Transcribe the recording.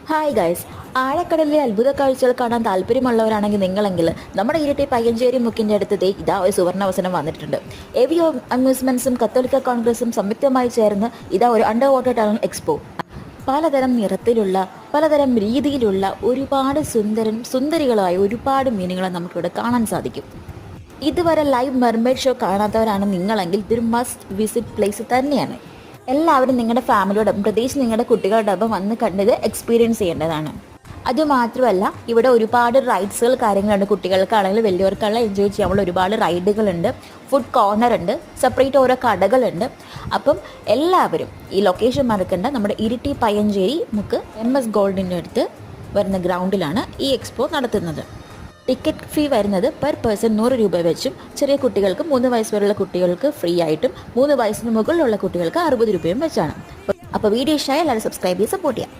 Hi guys, ആഴക്കടലിലെ അത്ഭുത കാഴ്ചകൾ കാണാൻ താല്പര്യമുള്ളവരാണെങ്കിൽ നിങ്ങളെങ്കിൽ നമ്മുടെ ഇരിട്ടി പയ്യഞ്ചേരി മുക്കിൻ്റെ അടുത്ത് ഇതാ ഒരു സുവർണാവസരം വന്നിട്ടുണ്ട്. എവിയോ അമ്യൂസ്മെൻറ്റ്സും കത്തോലിക്ക കോൺഗ്രസും സംയുക്തമായി ചേർന്ന് ഇതാ ഒരു അണ്ടർ വാട്ടർ ടണൽ എക്സ്പോ. പലതരം നിറത്തിലുള്ള പലതരം രീതിയിലുള്ള ഒരുപാട് സുന്ദരികളായ ഒരുപാട് മീനുകളെ നമുക്കിവിടെ കാണാൻ സാധിക്കും. ഇതുവരെ ലൈവ് മെർമെയ്ഡ് ഷോ കാണാത്തവരാണ് നിങ്ങളെങ്കിൽ ഇതൊരു മസ്റ്റ് വിസിറ്റ് പ്ലേസ് തന്നെയാണ്. എല്ലാവരും നിങ്ങളുടെ ഫാമിലിയോടൊപ്പം പ്രത്യേകിച്ച് നിങ്ങളുടെ കുട്ടികളോടൊപ്പം വന്ന് കണ്ടത് എക്സ്പീരിയൻസ് ചെയ്യേണ്ടതാണ്. അതുമാത്രമല്ല, ഇവിടെ ഒരുപാട് റൈഡ്സുകൾ കാര്യങ്ങളുണ്ട്. കുട്ടികൾക്കാണെങ്കിലും വലിയവർക്കാണെങ്കിലും എൻജോയ് ചെയ്യാനുള്ള ഒരുപാട് റൈഡുകളുണ്ട്. ഫുഡ് കോർണർ ഉണ്ട്, സെപ്പറേറ്റ് ഓരോ കടകളുണ്ട്. അപ്പം എല്ലാവരും ഈ ലൊക്കേഷൻ മറക്കണ്ട. നമ്മുടെ ഇരിട്ടി പയ്യഞ്ചേരി മുക്ക് MS ഗോൾഡിൻ്റെ അടുത്ത് വരുന്ന ഗ്രൗണ്ടിലാണ് ഈ എക്സ്പോ നടത്തുന്നത്. ടിക്കറ്റ് ഫീ വരുന്നത് പെർ പേഴ്സൺ 100 രൂപ വെച്ചും ചെറിയ കുട്ടികൾക്ക് 3 വയസ്സ് വരെയുള്ള കുട്ടികൾക്ക് ഫ്രീ ആയിട്ടും 3 വയസ്സിന് മുകളിലുള്ള കുട്ടികൾക്ക് 60 രൂപയും വെച്ചാണ്. അപ്പോൾ വീഡിയോ ഇഷ്ടമായി എല്ലാവരും സബ്സ്ക്രൈബ് ചെയ്ത് സപ്പോർട്ട് ചെയ്യാം.